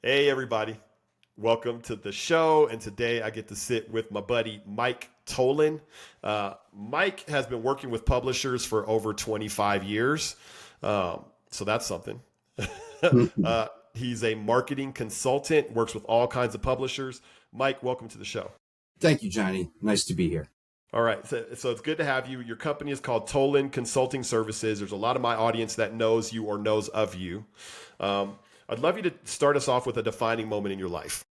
Hey, everybody. Welcome to the show. And today I get to sit with my buddy, Mike Tolen. Mike has been working with publishers for over 25 years. So that's something. He's a marketing consultant, works with all kinds of publishers. Mike, welcome to the show. Thank you, Johnny. Nice to be here. All right. So it's good to have you. Your company is called Tolen Consulting Services. There's a lot of my audience that knows you or knows of you. I'd love you to start us off with a defining moment in your life.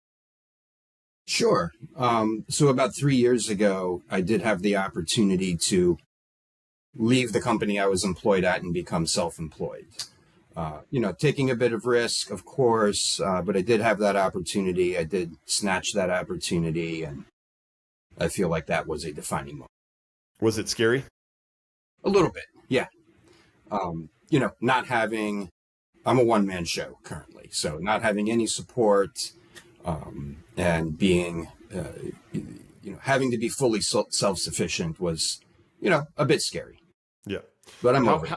Sure. So about 3 years ago, I did have the opportunity to leave the company I was employed at and become self-employed. Taking a bit of risk, of course, but I did have that opportunity. I did snatch that opportunity, and I feel like that was a defining moment. Was it scary? A little bit, yeah. Not having, I'm a one-man show currently, so not having any support and being, having to be fully self-sufficient was, a bit scary. Yeah. But I'm over it.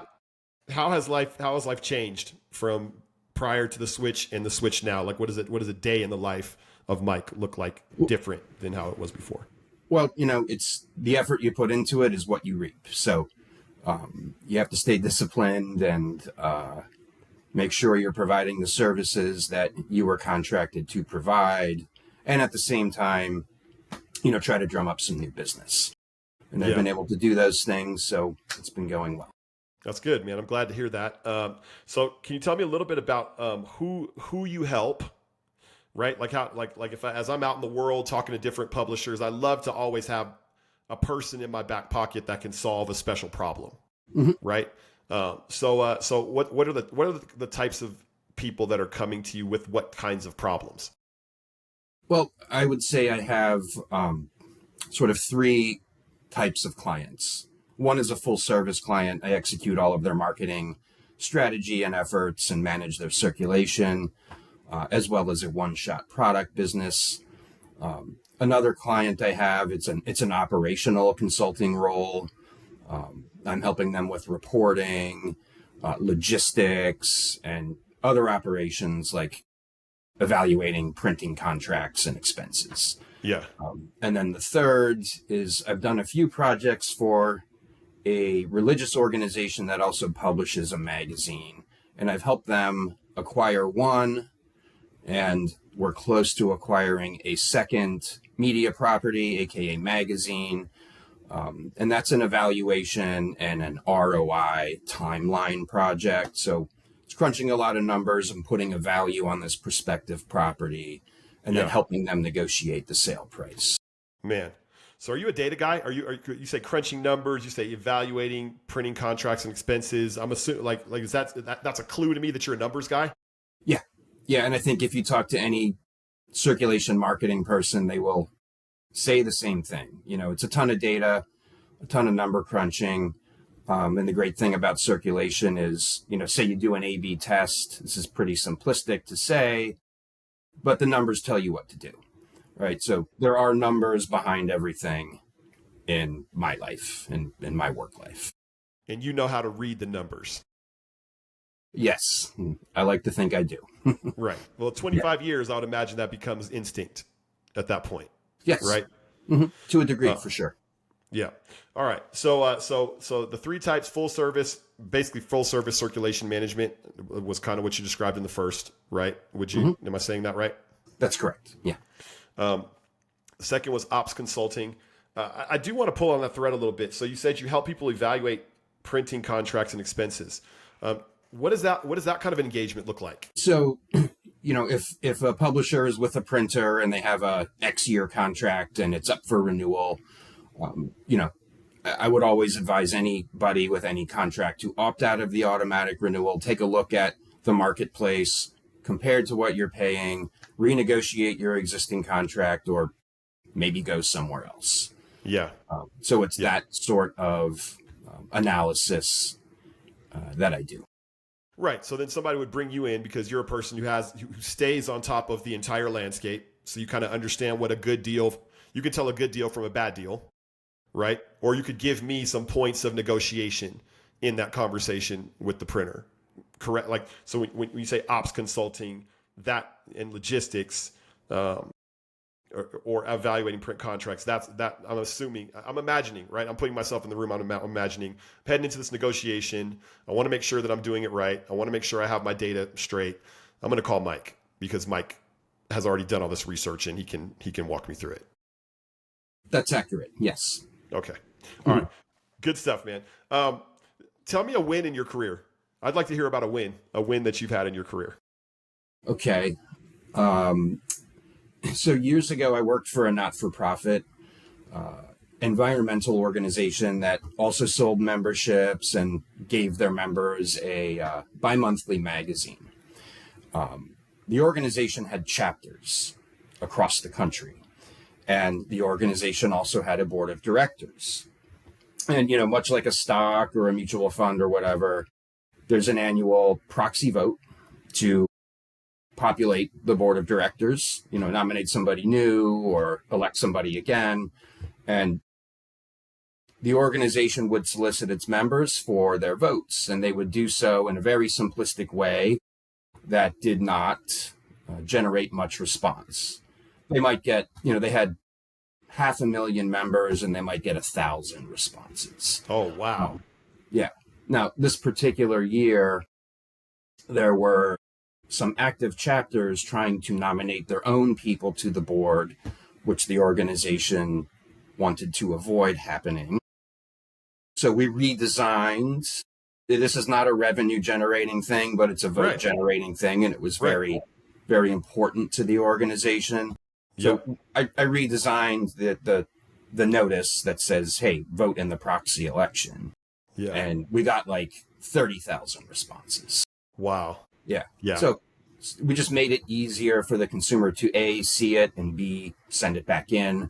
How has life changed from prior to the switch and the switch now? Like, what does a day in the life of Mike look like different than how it was before? Well, it's the effort you put into it is what you reap. So you have to stay disciplined and make sure you're providing the services that you were contracted to provide. And at the same time, try to drum up some new business. And I've been able to do those things. So it's been going well. That's good, man. I'm glad to hear that. So can you tell me a little bit about who you help? Right? Like how, as I'm out in the world talking to different publishers, I love to always have a person in my back pocket that can solve a special problem. Mm-hmm. Right? So what are the types of people that are coming to you with what kinds of problems? Well, I would say I have sort of three types of clients. One is a full service client. I execute all of their marketing strategy and efforts and manage their circulation. As well as a one-shot product business. Another client I have, it's an operational consulting role. I'm helping them with reporting, logistics, and other operations like evaluating printing contracts and expenses. Yeah. And then the third is I've done a few projects for a religious organization that also publishes a magazine, and I've helped them acquire one. And we're close to acquiring a second media property, aka magazine. And that's an evaluation and an ROI timeline project. So it's crunching a lot of numbers and putting a value on this prospective property and then helping them negotiate the sale price. Man. So are you a data guy? Are you say crunching numbers, you say evaluating, printing contracts and expenses. I'm assuming is that's a clue to me that you're a numbers guy? Yeah. Yeah, and I think if you talk to any circulation marketing person, they will say the same thing. It's a ton of data, a ton of number crunching. And the great thing about circulation is, say you do an A/B test. This is pretty simplistic to say, but the numbers tell you what to do, right? So there are numbers behind everything in my life and in my work life. And you know how to read the numbers. Yes, I like to think I do. Right. Well, 25 years, I would imagine that becomes instinct at that point. Yes. Right. Mm-hmm. To a degree, for sure. Yeah. All right. So the three types: full service, basically full service circulation management was kind of what you described in the first, right? Would you? Mm-hmm. Am I saying that right? That's correct. Yeah. The second was ops consulting. I do want to pull on that thread a little bit. So you said you help people evaluate printing contracts and expenses. What does that kind of engagement look like? So, if a publisher is with a printer and they have a X year contract and it's up for renewal, I would always advise anybody with any contract to opt out of the automatic renewal, take a look at the marketplace compared to what you're paying, renegotiate your existing contract, or maybe go somewhere else. Yeah. So it's that sort of analysis that I do. Right. So then somebody would bring you in because you're a person who stays on top of the entire landscape. So you kind of understand what a good deal, you can tell a good deal from a bad deal, right? Or you could give me some points of negotiation in that conversation with the printer. Correct. So when you say ops consulting, that in logistics, or evaluating print contracts. That I'm imagining, right? I'm putting myself in the room. I'm imagining heading into this negotiation. I want to make sure that I'm doing it right. I want to make sure I have my data straight. I'm going to call Mike because Mike has already done all this research and he can walk me through it. That's accurate. Yes. Okay. All right. Good stuff, man. Tell me a win in your career. I'd like to hear about a win that you've had in your career. Okay. So years ago, I worked for a not-for-profit environmental organization that also sold memberships and gave their members a bi-monthly magazine. The organization had chapters across the country, and the organization also had a board of directors. And, much like a stock or a mutual fund or whatever, there's an annual proxy vote to populate the board of directors, nominate somebody new or elect somebody again. And the organization would solicit its members for their votes, and they would do so in a very simplistic way that did not generate much response. They might get, they had 500,000 members and they might get 1,000 responses. Oh, wow. Yeah. Now, this particular year, there were some active chapters trying to nominate their own people to the board, which the organization wanted to avoid happening. So we redesigned. This is not a revenue generating thing, but it's a vote generating thing. And it was very, very important to the organization. So I redesigned the notice that says, hey, vote in the proxy election. Yeah. And we got like 30,000 responses. Wow. Yeah. So we just made it easier for the consumer to A, see it, and B, send it back in.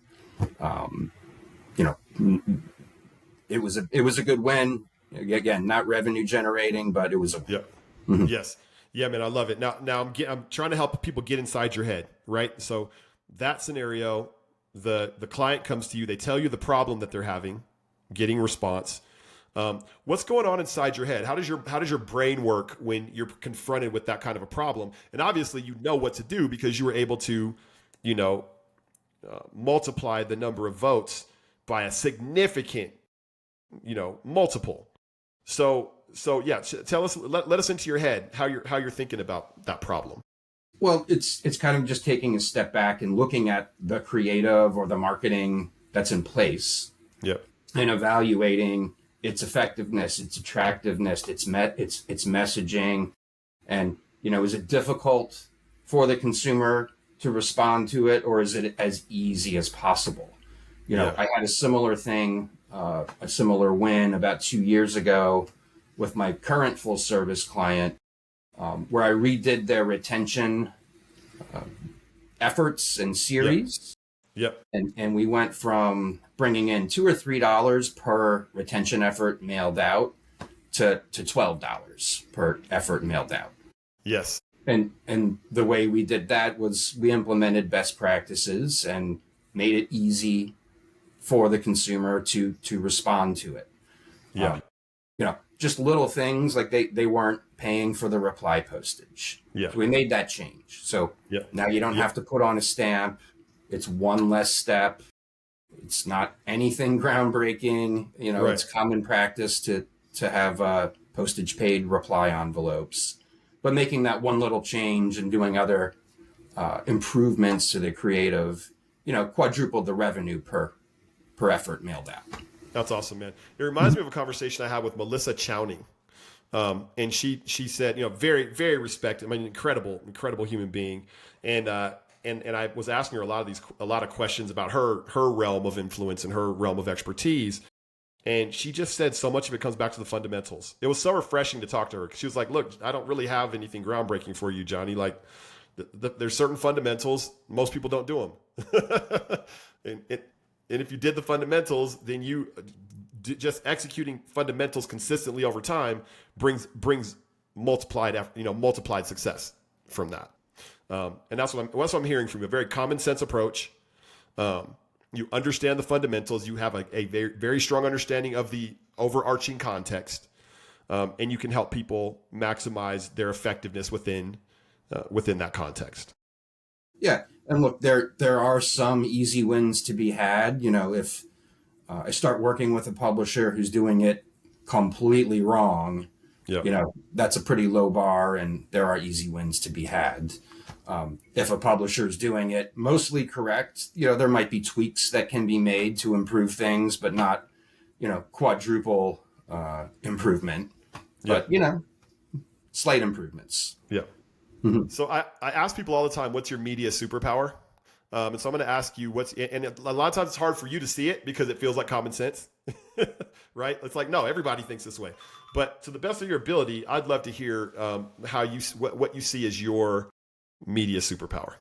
It was a good win. Again, not revenue generating, but it was a win. Yeah. Mm-hmm. Yes. Yeah, man, I love it. Now I'm trying to help people get inside your head, right? So that scenario, the client comes to you, they tell you the problem that they're having, getting response. What's going on inside your head? How does your brain work when you're confronted with that kind of a problem? And obviously, you know what to do because you were able to, multiply the number of votes by a significant, multiple. So yeah, tell us, let us into your head how you're thinking about that problem. Well, it's kind of just taking a step back and looking at the creative or the marketing that's in place. Yep. And evaluating its effectiveness, its attractiveness, its messaging, and is it difficult for the consumer to respond to it, or is it as easy as possible? I had a similar thing, a similar win about 2 years ago with my current full service client, where I redid their retention efforts and series. Yep. And we went from bringing in $2 or $3 per retention effort mailed out to $12 per effort mailed out. Yes. And the way we did that was we implemented best practices and made it easy for the consumer to respond to it. Yeah. Just little things like they weren't paying for the reply postage. Yeah. So we made that change. So now you don't have to put on a stamp. It's one less step. It's not anything groundbreaking. It's common practice to have postage paid reply envelopes. But making that one little change and doing other improvements to the creative, quadrupled the revenue per effort mailed out. That's awesome, man. It reminds me of a conversation I had with Melissa Chowning. And she said, very, very respected. I mean, incredible human being. And I was asking her a lot of questions about her realm of influence and her realm of expertise. And she just said so much of it comes back to the fundamentals. It was so refreshing to talk to her. She was like, look, I don't really have anything groundbreaking for you, Johnny. Like there's certain fundamentals. Most people don't do them. And if you did the fundamentals, then you just executing fundamentals consistently over time brings multiplied success from that. And that's what I'm hearing from you. A very common sense approach. You understand the fundamentals. You have a very, very strong understanding of the overarching context. And you can help people maximize their effectiveness within within that context. Yeah. And look, there are some easy wins to be had. If I start working with a publisher who's doing it completely wrong, Yeah. that's a pretty low bar, and there are easy wins to be had. If a publisher is doing it mostly correct, there might be tweaks that can be made to improve things, but not, quadruple improvement. Yeah. But, slight improvements. Yeah. Mm-hmm. So I ask people all the time, what's your media superpower? And so I'm going to ask you and a lot of times it's hard for you to see it because it feels like common sense, right? It's like, no, everybody thinks this way. But to the best of your ability, I'd love to hear what you see as your media superpower.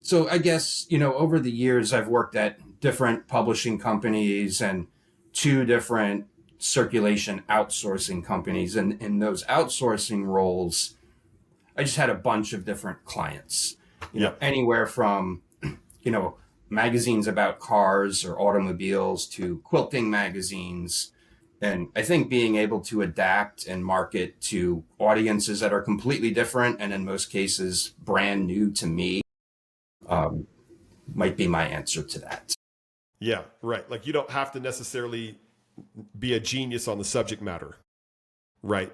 So I guess, over the years, I've worked at different publishing companies and 2 different circulation outsourcing companies. And in those outsourcing roles, I just had a bunch of different clients, anywhere from, magazines about cars or automobiles to quilting magazines. And I think being able to adapt and market to audiences that are completely different and in most cases brand new to me might be my answer to that. Yeah, right. Like you don't have to necessarily be a genius on the subject matter, right?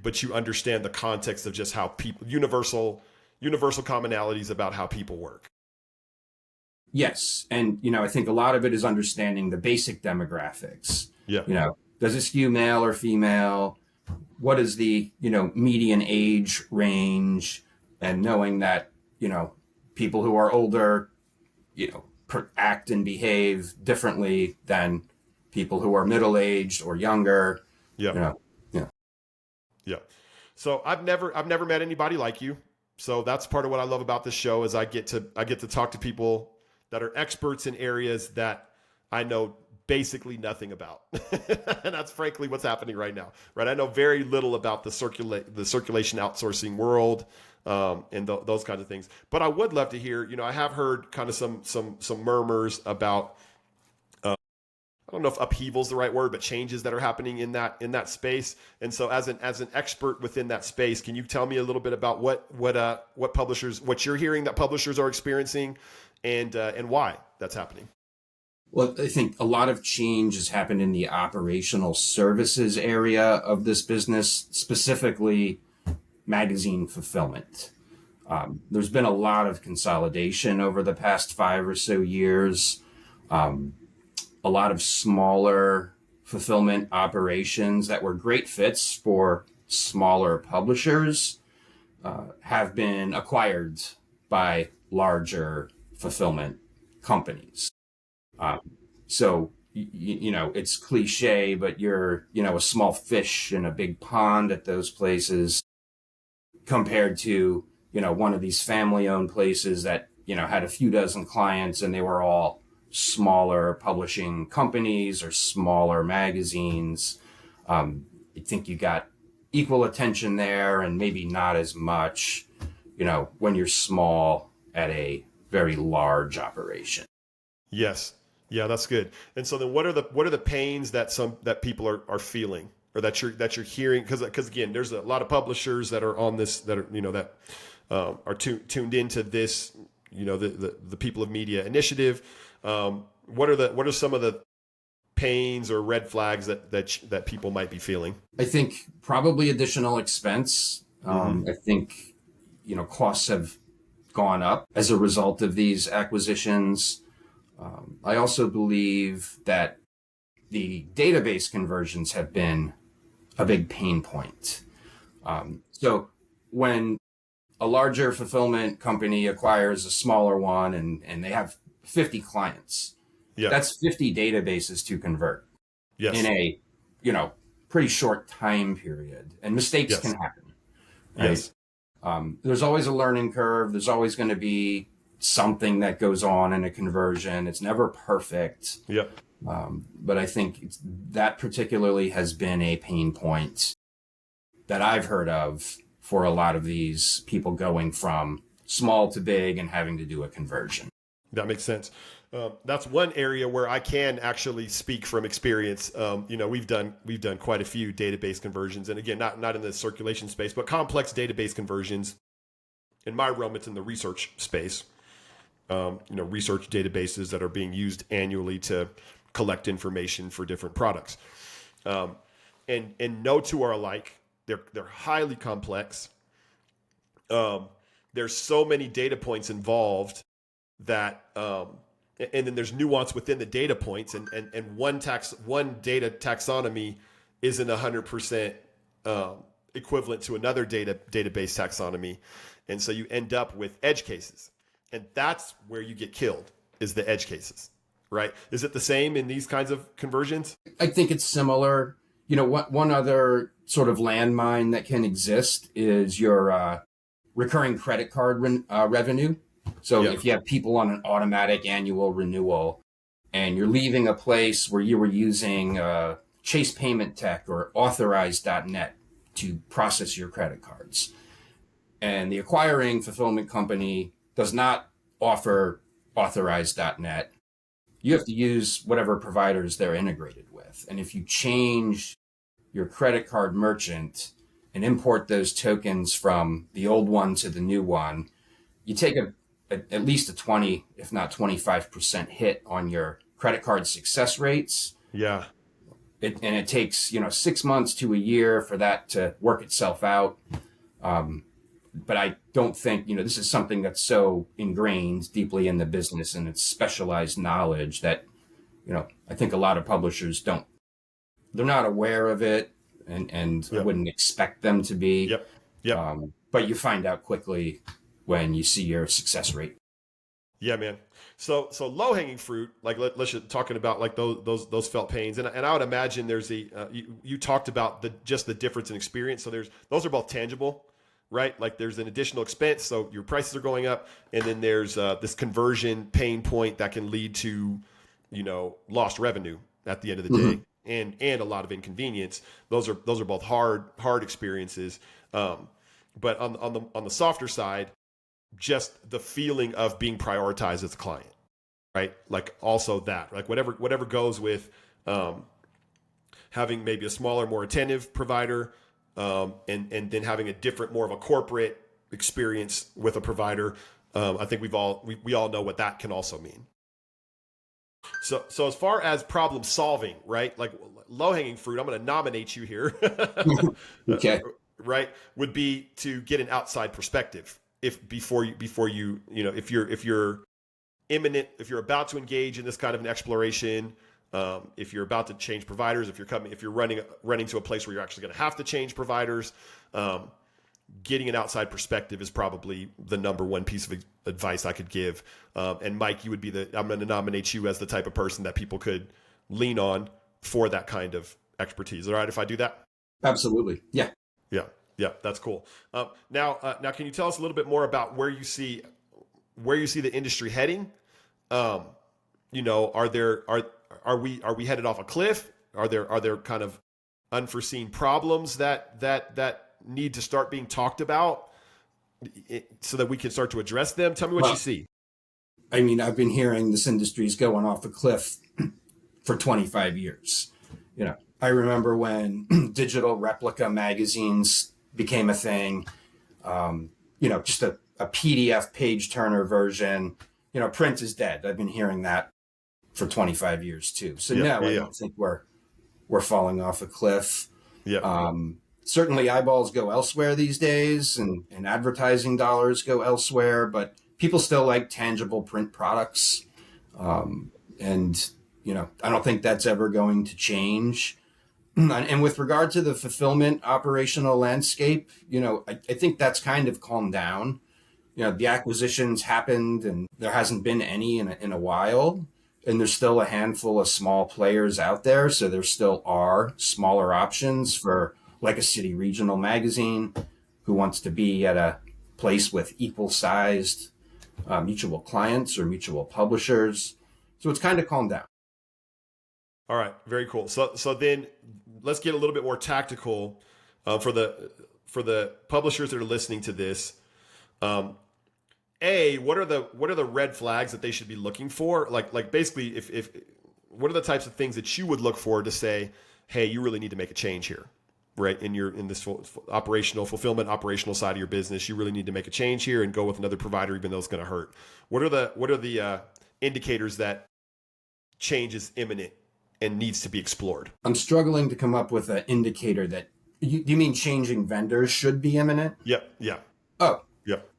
But you understand the context of just how people, universal commonalities about how people work. Yes. And, I think a lot of it is understanding the basic demographics. Yeah. Does it skew male or female? What is the, median age range? And knowing that, people who are older, act and behave differently than people who are middle-aged or younger. Yeah. Yeah. So I've never met anybody like you. So that's part of what I love about this show is I get to talk to people that are experts in areas that I know basically nothing about. And that's frankly what's happening right now, right? I know very little about the circulation outsourcing world, and those kinds of things. But I would love to hear, I have heard kind of some murmurs about, I don't know if upheaval is the right word, but changes that are happening in that space. And so as an expert within that space, can you tell me a little bit about what publishers, what you're hearing that publishers are experiencing and why that's happening? Well, I think a lot of change has happened in the operational services area of this business, specifically magazine fulfillment. There's been a lot of consolidation over the past 5 or so years. A lot of smaller fulfillment operations that were great fits for smaller publishers have been acquired by larger fulfillment companies. So, it's cliche, but you're, a small fish in a big pond at those places compared to, one of these family-owned places that, had a few dozen clients and they were all smaller publishing companies or smaller magazines. I think you got equal attention there and maybe not as much, when you're small at a very large operation. Yes. Yeah, that's good. And so then what are the pains that people are feeling or that you're hearing? Because again, there's a lot of publishers that are on this, that are, are tuned into this, the People of Media initiative. What are some of the pains or red flags that people might be feeling? I think probably additional expense. I think, costs have gone up as a result of these acquisitions. I also believe that the database conversions have been a big pain point. So when a larger fulfillment company acquires a smaller one and they have 50 clients, that's 50 databases to convert in a, pretty short time period. And mistakes can happen. Right? Yes. There's always a learning curve. There's always going to be something that goes on in a conversion. It's never perfect. Yep. But I think that particularly has been a pain point that I've heard of for a lot of these people going from small to big and having to do a conversion. That makes sense. That's one area where I can actually speak from experience. We've done quite a few database conversions, and again, not in the circulation space, but complex database conversions. in my realm, it's in the research space. Research databases that are being used annually to collect information for different products. And no two are alike. They're highly complex. There's so many data points involved that, and then there's nuance within the data points, and one data taxonomy isn't 100% equivalent to another database taxonomy, and so you end up with edge cases. And that's where you get killed, is the edge cases, right? Is it the same in these kinds of conversions? I think it's similar. One other sort of landmine that can exist is your recurring credit card revenue. So if you have people on an automatic annual renewal and you're leaving a place where you were using Chase Payment Tech or Authorize.net to process your credit cards, and the acquiring fulfillment company does not offer Authorize.net, you have to use whatever providers they're integrated with. And if you change your credit card merchant and import those tokens from the old one to the new one, you take at least a 20, if not 25% hit on your credit card success rates. Yeah. And it takes, 6 months to a year for that to work itself out. But I don't think, this is something that's so ingrained deeply in the business and it's specialized knowledge that, I think a lot of publishers they're not aware of it and I wouldn't expect them to be. Yep. But you find out quickly when you see your success rate. Yeah, man. So low hanging fruit, like let's just talking about like those felt pains, and I would imagine there's you talked about the difference in experience. So those are both tangible, right? Like there's an additional expense, so your prices are going up, and then there's this conversion pain point that can lead to lost revenue at the end of the day, and a lot of inconvenience. Those are both hard experiences. But on the softer side, just the feeling of being prioritized as a client, right? Like also that, like whatever goes with having maybe a smaller, more attentive provider, and then having a different, more of a corporate experience with a provider. I think we all know what that can also mean. So as far as problem solving, right? Like low hanging fruit, I'm going to nominate you here. Okay. Right, would be to get an outside perspective before you if you're if you're about to engage in this kind of an exploration, if you're about to change providers, if you're running to a place where you're actually going to have to change providers, getting an outside perspective is probably the number one piece of advice I could give. And Mike, you would be I'm going to nominate you as the type of person that people could lean on for that kind of expertise. All right, if I do that? Absolutely. Yeah. Yeah, that's cool. Now, can you tell us a little bit more about where you see the industry heading? Are we headed off a cliff? Are there kind of unforeseen problems that need to start being talked about so that we can start to address them? Tell me what you see. I mean, I've been hearing this industry is going off a cliff for 25 years. I remember when digital replica magazines became a thing, just a PDF page turner version, print is dead. I've been hearing that for 25 years too. So I don't think we're falling off a cliff. Yeah. Certainly eyeballs go elsewhere these days and advertising dollars go elsewhere, but people still like tangible print products. And I don't think that's ever going to change. And with regard to the fulfillment operational landscape, I think that's kind of calmed down. The acquisitions happened and there hasn't been any in a while. And there's still a handful of small players out there. So there still are smaller options for like a city regional magazine who wants to be at a place with equal sized mutual clients or mutual publishers. So it's kind of calmed down. All right, very cool. So then let's get a little bit more tactical for the publishers that are listening to this. What are the red flags that they should be looking for? Like basically, if what are the types of things that you would look for to say, hey, you really need to make a change here? right, in this operational fulfillment, operational side of your business, you really need to make a change here and go with another provider, even though it's going to hurt. What are the indicators that change is imminent and needs to be explored? I'm struggling to come up with an indicator that you mean changing vendors should be imminent? Yep. Yeah. Oh, Yep.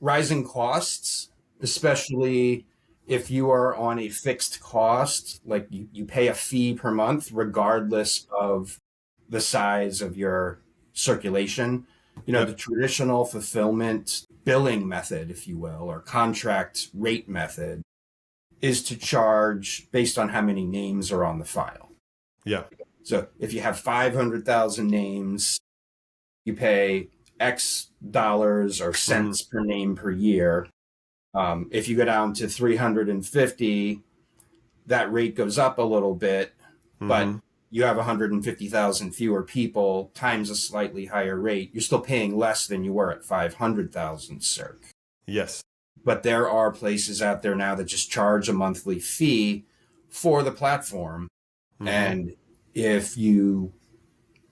rising costs, especially if you are on a fixed cost, like you pay a fee per month, regardless of the size of your circulation. Yep. The traditional fulfillment billing method, if you will, or contract rate method is to charge based on how many names are on the file. Yeah. So if you have 500,000 names, you pay X dollars or cents per name per year. If you go down to 350, that rate goes up a little bit, but you have 150,000 fewer people times a slightly higher rate. You're still paying less than you were at 500,000 circ. Yes. But there are places out there now that just charge a monthly fee for the platform. And if you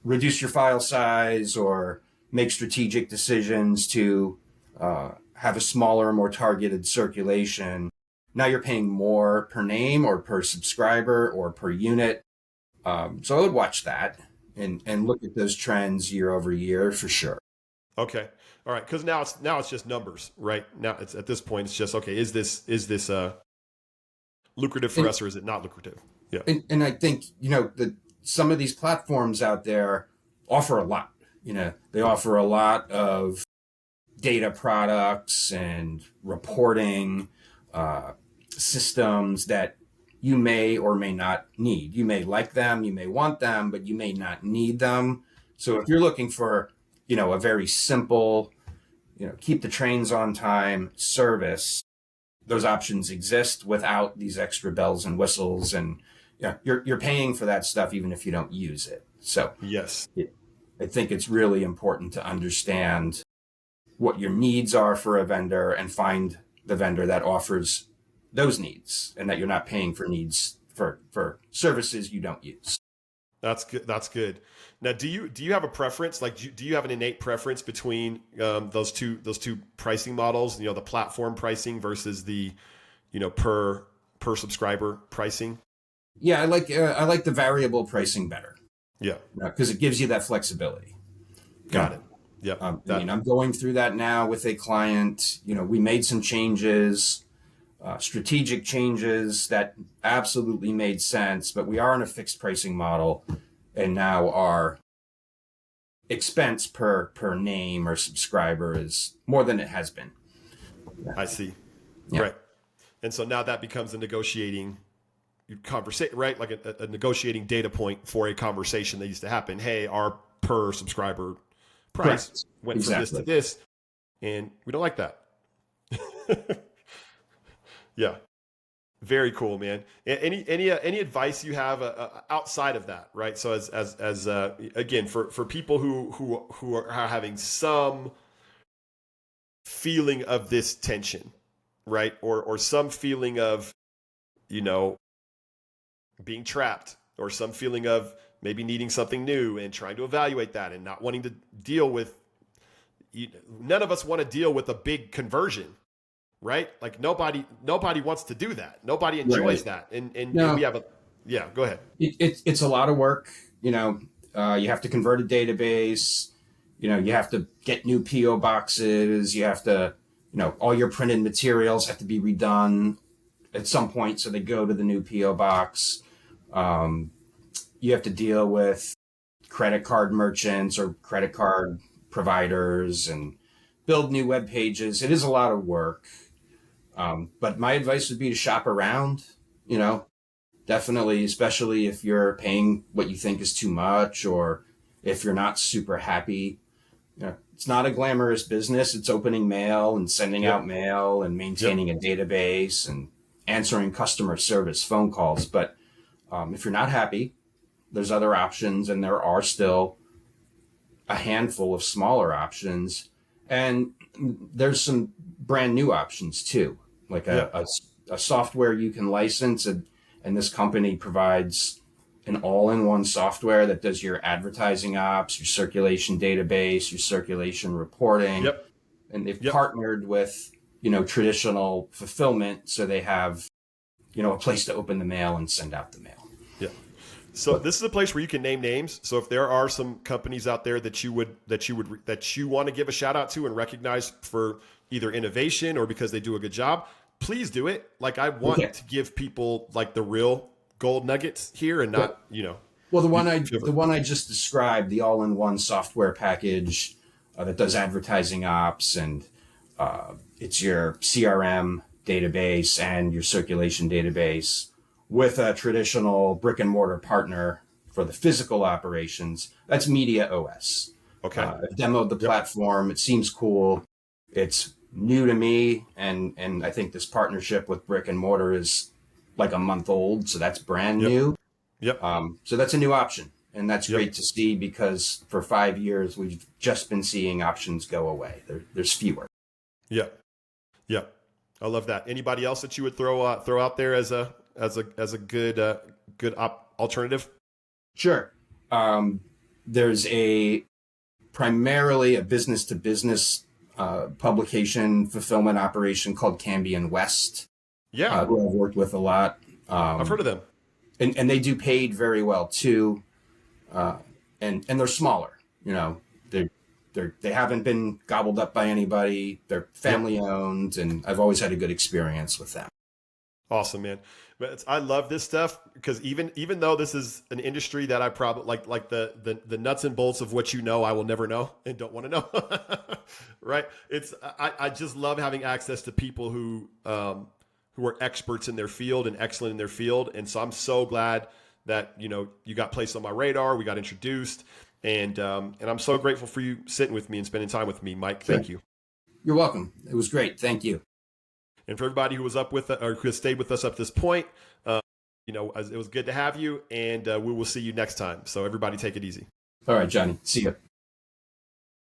reduce your file size or make strategic decisions to have a smaller, more targeted circulation, now you're paying more per name or per subscriber or per unit. So I would watch that and look at those trends year over year for sure. Okay. All right. Because now it's just numbers, right? Now it's at this point it's just okay. Is this lucrative for us or is it not lucrative? Yeah. And I think that some of these platforms out there offer a lot. They offer a lot of data products and reporting systems that you may or may not need. You may like them, you may want them, but you may not need them. So if you're looking for, a very simple, keep the trains on time service, those options exist without these extra bells and whistles, and you're paying for that stuff even if you don't use it. So yes, I think it's really important to understand what your needs are for a vendor and find the vendor that offers those needs and that you're not paying for needs for services you don't use. That's good. That's good. Now, do you have a preference? Like, do you have an innate preference between those two pricing models? The platform pricing versus the, per subscriber pricing. Yeah, I like the variable pricing better. Yeah, because it gives you that flexibility. Got it. Yep. I'm going through that now with a client. We made some changes, strategic changes that absolutely made sense, but we are on a fixed pricing model, and now our expense per name or subscriber is more than it has been. I see. Yeah. Right. And so now that becomes a negotiating conversation, right? Like a negotiating data point for a conversation that used to happen. Hey, our per subscriber price went from this to this, and we don't like that. Yeah. Very cool, man. Any advice you have outside of that, right? So as again, for people who are having some feeling of this tension, right? Or some feeling of, being trapped, or some feeling of maybe needing something new and trying to evaluate that and not wanting to deal with, none of us want to deal with a big conversion, right? Like nobody wants to do that. Nobody enjoys that. And no. we have go ahead. It's a lot of work. You have to convert a database, you have to get new PO boxes. You have to, all your printed materials have to be redone at some point. So they go to the new PO box. You have to deal with credit card merchants or credit card providers and build new web pages. It is a lot of work. But my advice would be to shop around, definitely, especially if you're paying what you think is too much, or if you're not super happy. It's not a glamorous business. It's opening mail and sending out mail and maintaining a database and answering customer service phone calls. But if you're not happy, there's other options, and there are still a handful of smaller options. And there's some brand new options too, like a software you can license, and this company provides an all-in-one software that does your advertising ops, your circulation database, your circulation reporting. Yep. And they've Yep. partnered with, traditional fulfillment. So they have, a place to open the mail and send out the mail. Yeah. So this is a place where you can name names. So if there are some companies out there that you want to give a shout out to and recognize for either innovation or because they do a good job, please do it. Like I want to give people like the real gold nuggets here and not, Well, the one I just described, the all-in-one software package that does advertising ops, and it's your CRM database and your circulation database with a traditional brick and mortar partner for the physical operations. That's Media OS. Okay. I've demoed the platform. It seems cool. It's new to me, and I think this partnership with brick and mortar is like a month old, so that's brand new. Yep. So that's a new option, and that's great to see, because for 5 years we've just been seeing options go away. There's fewer. Yep. Yep. I love that. Anybody else that you would throw out there as a good alternative? Sure. There's primarily a business to business publication fulfillment operation called Cambion West. Yeah. Who I've worked with a lot. I've heard of them. And they do paid very well too. And they're smaller, they haven't been gobbled up by anybody. They're family owned, and I've always had a good experience with them. Awesome, man. But I love this stuff because even though this is an industry that I probably like the nuts and bolts of what I will never know and don't want to know. Right? I just love having access to people who are experts in their field and excellent in their field. And so I'm so glad that, you got placed on my radar. We got introduced, and I'm so grateful for you sitting with me and spending time with me, Mike. Thank you. You're welcome. It was great. Thank you. And for everybody who was up with or who has stayed with us up to this point, it was good to have you, and we will see you next time. So everybody take it easy. All right, Johnny. See you.